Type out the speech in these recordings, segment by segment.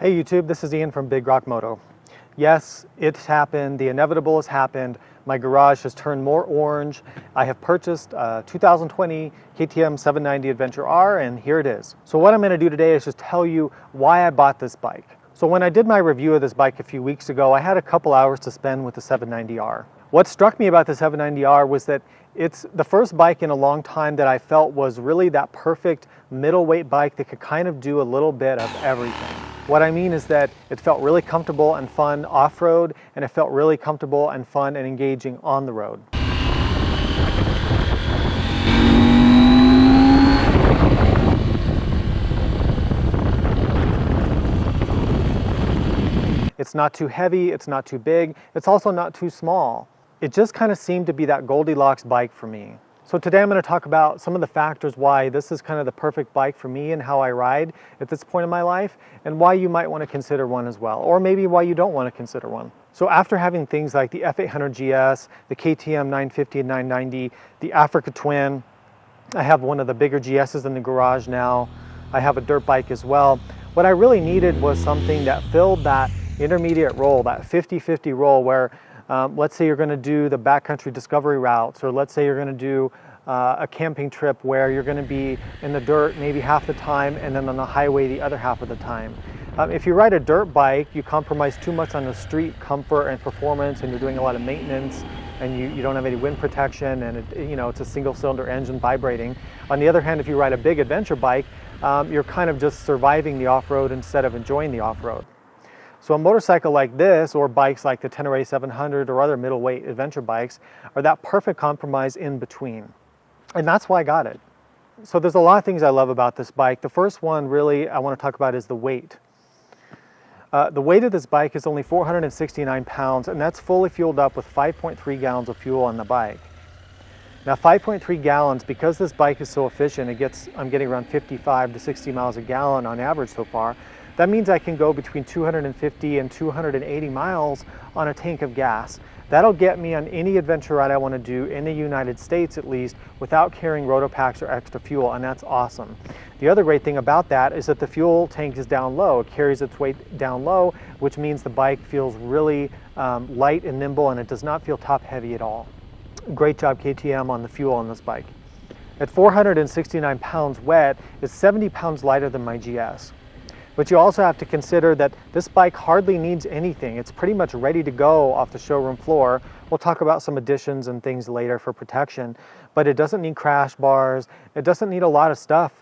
Hey YouTube, this is Ian from Big Rock Moto. Yes, it's happened. The inevitable has happened. My garage has turned more orange. I have purchased a 2020 KTM 790 Adventure R, and here it is. So what I'm going to do today is just tell you why I bought this bike. So when I did my review of this bike a few weeks ago, I had a couple hours to spend with the 790R. What struck me about the 790R was that it's the first bike in a long time that I felt was really that perfect middleweight bike that could kind of do a little bit of everything. What I mean is that it felt really comfortable and fun off-road, and it felt really comfortable and fun and engaging on the road. It's not too heavy, it's not too big, it's also not too small. It just kind of seemed to be that Goldilocks bike for me. So today I'm going to talk about some of the factors why this is kind of the perfect bike for me and how I ride at this point in my life, and why you might want to consider one as well, or maybe why you don't want to consider one. So after having things like the F800 GS, the KTM 950 and 990, the Africa Twin, I have one of the bigger GSs in the garage now, I have a dirt bike as well. What I really needed was something that filled that intermediate role, that 50-50 role where let's say you're going to do the backcountry discovery routes, or let's say you're going to do a camping trip where you're going to be in the dirt maybe half the time and then on the highway the other half of the time. If you ride a dirt bike, you compromise too much on the street comfort and performance, and you're doing a lot of maintenance, and you don't have any wind protection, and it's a single cylinder engine vibrating. On the other hand, if you ride a big adventure bike, you're kind of just surviving the off-road instead of enjoying the off-road. So a motorcycle like this, or bikes like the Tenere 700 or other middleweight adventure bikes, are that perfect compromise in between. And that's why I got it. So there's a lot of things I love about this bike. The first one really I want to talk about is the weight. The weight of this bike is only 469 pounds, and that's fully fueled up with 5.3 gallons of fuel on the bike. Now 5.3 gallons, because this bike is so efficient, I'm getting around 55 to 60 miles a gallon on average so far. That means I can go between 250 and 280 miles on a tank of gas. That'll get me on any adventure ride I want to do in the United States at least, without carrying roto packs or extra fuel, and that's awesome. The other great thing about that is that the fuel tank is down low. It carries its weight down low, which means the bike feels really light and nimble, and it does not feel top heavy at all. Great job KTM on the fuel on this bike. At 469 pounds wet, it's 70 pounds lighter than my GS. But you also have to consider that this bike hardly needs anything. It's pretty much ready to go off the showroom floor. We'll talk about some additions and things later for protection, but it doesn't need crash bars. It doesn't need a lot of stuff.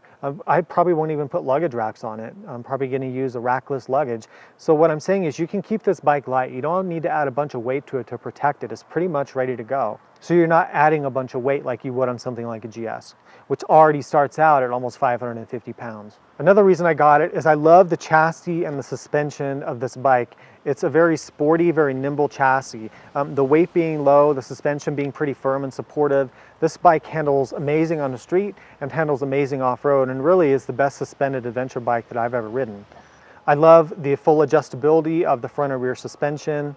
I probably won't even put luggage racks on it. I'm probably going to use a rackless luggage. So what I'm saying is you can keep this bike light. You don't need to add a bunch of weight to it to protect it. It's pretty much ready to go. So you're not adding a bunch of weight like you would on something like a GS, which already starts out at almost 550 pounds. Another reason I got it is I love the chassis and the suspension of this bike. It's a very sporty, very nimble chassis. The weight being low, the suspension being pretty firm and supportive. This bike handles amazing on the street and handles amazing off-road, and really is the best suspended adventure bike that I've ever ridden. I love the full adjustability of the front and rear suspension.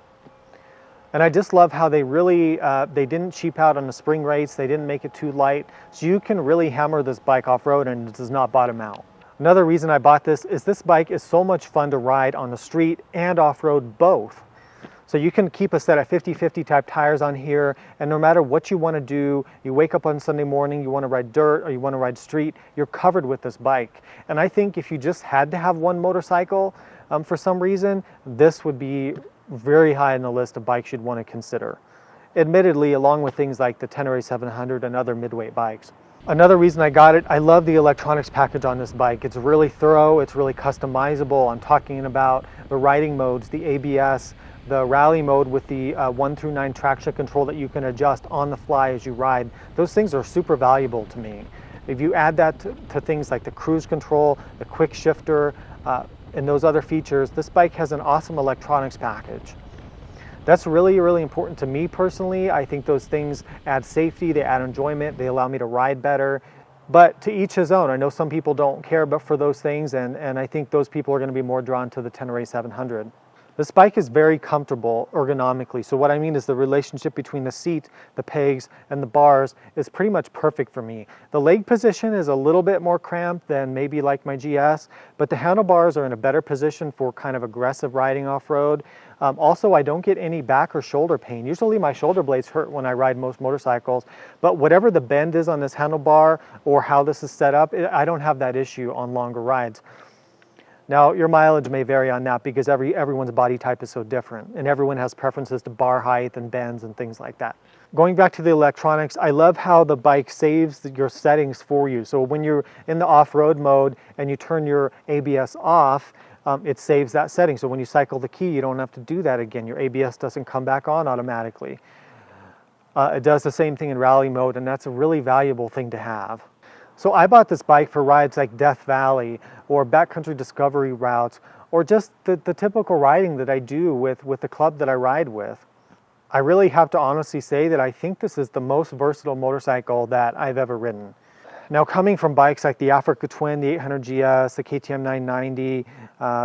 And I just love how they really, they didn't cheap out on the spring rates. They didn't make it too light. So you can really hammer this bike off-road and it does not bottom out. Another reason I bought this is this bike is so much fun to ride on the street and off-road both. So you can keep a set of 50-50 type tires on here, and no matter what you want to do, you wake up on Sunday morning, you want to ride dirt or you want to ride street, you're covered with this bike. And I think if you just had to have one motorcycle for some reason, this would be very high on the list of bikes you'd want to consider. Admittedly, along with things like the Tenere 700 and other midweight bikes. Another reason I got it, I love the electronics package on this bike. It's really thorough, it's really customizable. I'm talking about the riding modes, the ABS, the rally mode with the 1 through 9 traction control that you can adjust on the fly as you ride. Those things are super valuable to me. If you add that to things like the cruise control, the quick shifter, and those other features, this bike has an awesome electronics package. That's really, really important to me personally. I think those things add safety, they add enjoyment, they allow me to ride better. But to each his own. I know some people don't care for those things, and I think those people are going to be more drawn to the Tenere 700. This bike is very comfortable ergonomically. So what I mean is the relationship between the seat, the pegs, and the bars is pretty much perfect for me. The leg position is a little bit more cramped than maybe like my GS, but the handlebars are in a better position for kind of aggressive riding off-road. Also, I don't get any back or shoulder pain. Usually my shoulder blades hurt when I ride most motorcycles, but whatever the bend is on this handlebar or how this is set up, I don't have that issue on longer rides. Now, your mileage may vary on that because everyone's body type is so different, and everyone has preferences to bar height and bends and things like that. Going back to the electronics, I love how the bike saves your settings for you. So when you're in the off-road mode and you turn your ABS off, it saves that setting. So when you cycle the key, you don't have to do that again. Your ABS doesn't come back on automatically. It does the same thing in rally mode, and that's a really valuable thing to have. So I bought this bike for rides like Death Valley or backcountry discovery routes, or just the typical riding that I do with the club that I ride with. I really have to honestly say that I think this is the most versatile motorcycle that I've ever ridden. Now, coming from bikes like the Africa Twin, the 800 GS, the KTM 990,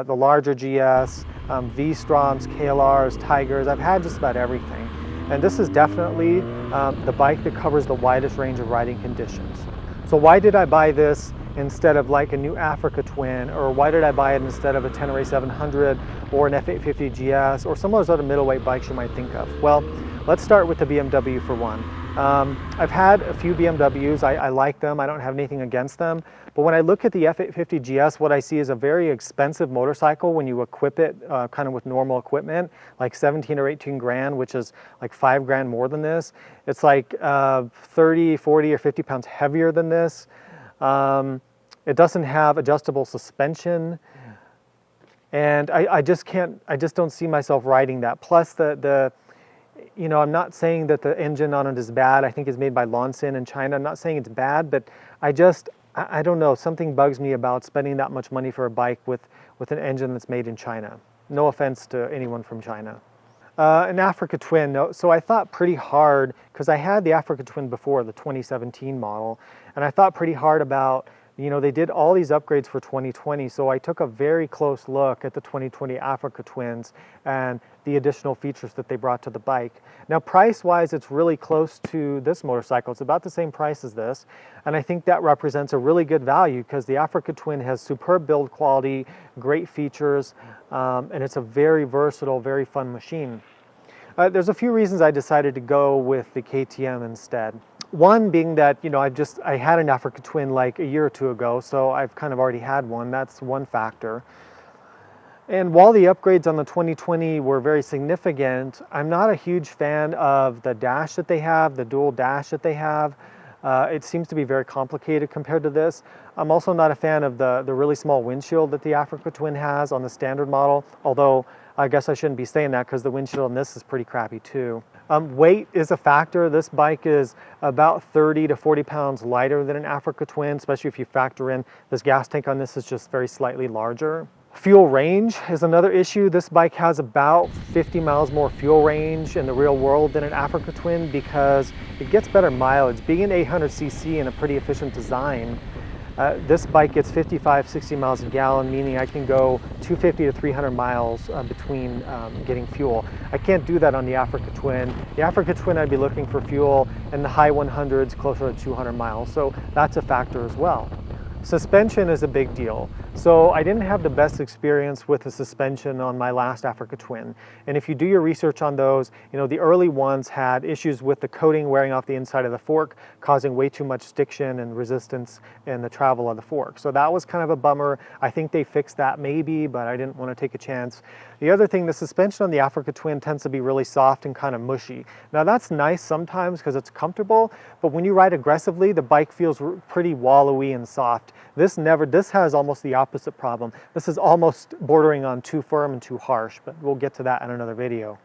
the larger GS, V-Stroms, KLRs, Tigers, I've had just about everything. And this is definitely the bike that covers the widest range of riding conditions. So why did I buy this instead of like a new Africa Twin, or why did I buy it instead of a Tenere 700 or an F850 GS or some of those other middleweight bikes you might think of? Well, let's start with the BMW for one. I've had a few BMWs, I like them, I don't have anything against them, but when I look at the F850 GS, what I see is a very expensive motorcycle when you equip it kind of with normal equipment, like 17 or 18 grand, which is like 5 grand more than this. It's like 30, 40, or 50 pounds heavier than this. It doesn't have adjustable suspension, and I just don't see myself riding that. Plus you know, I'm not saying that the engine on it is bad. I think it's made by Lonsin in China. I'm not saying it's bad, but I don't know, something bugs me about spending that much money for a bike with an engine that's made in China. No offense to anyone from China. An Africa Twin, so I thought pretty hard, because I had the Africa Twin before, the 2017 model, and I thought pretty hard about, you know, they did all these upgrades for 2020, so I took a very close look at the 2020 Africa Twins and the additional features that they brought to the bike. Now, price-wise, it's really close to this motorcycle. It's about the same price as this, and I think that represents a really good value because the Africa Twin has superb build quality, great features, and it's a very versatile, very fun machine. There's a few reasons I decided to go with the KTM instead. One being that, you know, I had an Africa Twin like a year or two ago, so I've kind of already had one. That's one factor. And while the upgrades on the 2020 were very significant, I'm not a huge fan of the dash that they have, the dual dash that they have. It seems to be very complicated compared to this. I'm also not a fan of the really small windshield that the Africa Twin has on the standard model, although I guess I shouldn't be saying that because the windshield on this is pretty crappy too. Weight is a factor. This bike is about 30 to 40 pounds lighter than an Africa Twin, especially if you factor in this gas tank on this is just very slightly larger. Fuel range is another issue. This bike has about 50 miles more fuel range in the real world than an Africa Twin because it gets better mileage. Being an 800cc and a pretty efficient design, this bike gets 55, 60 miles a gallon, meaning I can go 250 to 300 miles between getting fuel. I can't do that on the Africa Twin. The Africa Twin, I'd be looking for fuel in the high 100s, closer to 200 miles. So that's a factor as well. Suspension is a big deal. So I didn't have the best experience with the suspension on my last Africa Twin. And if you do your research on those, you know, the early ones had issues with the coating wearing off the inside of the fork, causing way too much stiction and resistance in the travel of the fork. So that was kind of a bummer. I think they fixed that maybe, but I didn't want to take a chance. The other thing, the suspension on the Africa Twin tends to be really soft and kind of mushy. Now that's nice sometimes because it's comfortable, but when you ride aggressively, the bike feels pretty wallowy and soft. This has almost the opposite problem. This is almost bordering on too firm and too harsh, but we'll get to that in another video.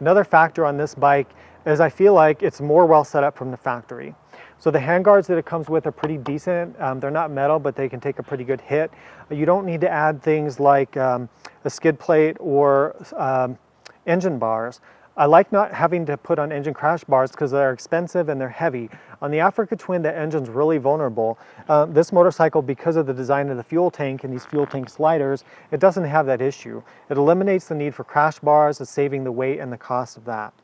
Another factor on this bike is I feel like it's more well set up from the factory. So the handguards that it comes with are pretty decent. They're not metal, but they can take a pretty good hit. You don't need to add things like a skid plate or engine bars. I like not having to put on engine crash bars because they're expensive and they're heavy. On the Africa Twin, the engine's really vulnerable. This motorcycle, because of the design of the fuel tank and these fuel tank sliders, it doesn't have that issue. It eliminates the need for crash bars, it's saving the weight and the cost of that.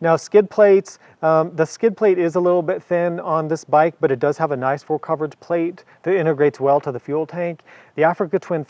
Now skid plates, the skid plate is a little bit thin on this bike, but it does have a nice full coverage plate that integrates well to the fuel tank. The Africa Twin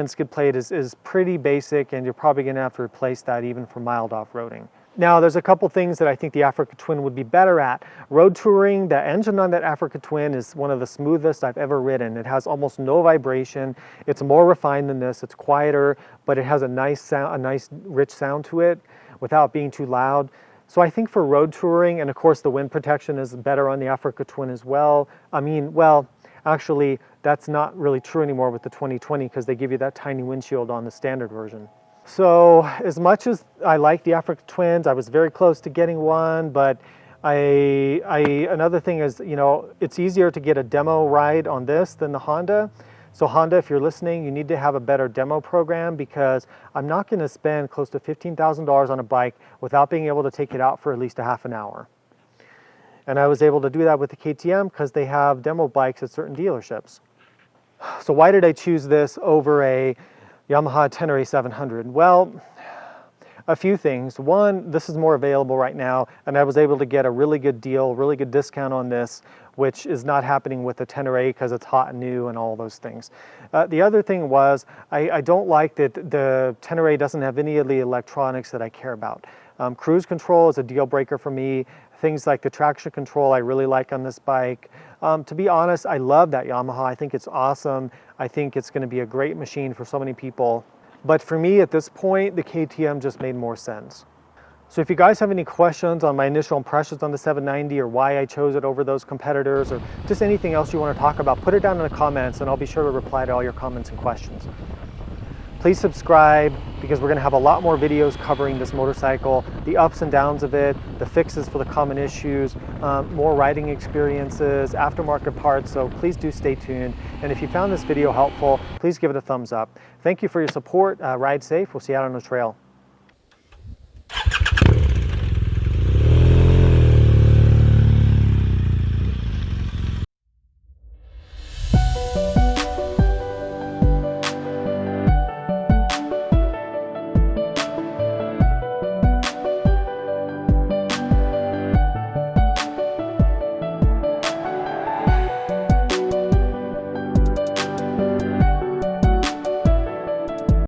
skid plate is pretty basic, and you're probably going to have to replace that even for mild off-roading. Now there's a couple things that I think the Africa Twin would be better at. Road touring, the engine on that Africa Twin is one of the smoothest I've ever ridden. It has almost no vibration. It's more refined than this. It's quieter, but it has a nice sound, a nice rich sound to it without being too loud. So I think for road touring, and of course the wind protection is better on the Africa Twin as well. I mean, well, actually that's not really true anymore with the 2020 because they give you that tiny windshield on the standard version. So as much as I like the Africa Twins, I was very close to getting one, but another thing is, you know, it's easier to get a demo ride on this than the Honda. So Honda, if you're listening, you need to have a better demo program, because I'm not going to spend close to $15,000 on a bike without being able to take it out for at least a half an hour. And I was able to do that with the KTM because they have demo bikes at certain dealerships. So why did I choose this over a Yamaha Tenere 700? Well, a few things. One, this is more available right now, and I was able to get a really good deal, really good discount on this, which is not happening with the Tenere because it's hot and new and all those things. The other thing was, I don't like that the Tenere doesn't have any of the electronics that I care about. Cruise control is a deal breaker for me. Things like the traction control I really like on this bike. To be honest, I love that Yamaha. I think it's awesome. I think it's going to be a great machine for so many people. But for me at this point, the KTM just made more sense. So if you guys have any questions on my initial impressions on the 790 or why I chose it over those competitors, or just anything else you want to talk about, put it down in the comments and I'll be sure to reply to all your comments and questions. Please subscribe, because we're going to have a lot more videos covering this motorcycle, the ups and downs of it, the fixes for the common issues, more riding experiences, aftermarket parts, so please do stay tuned. And if you found this video helpful, please give it a thumbs up. Thank you for your support. Ride safe. We'll see you out on the trail.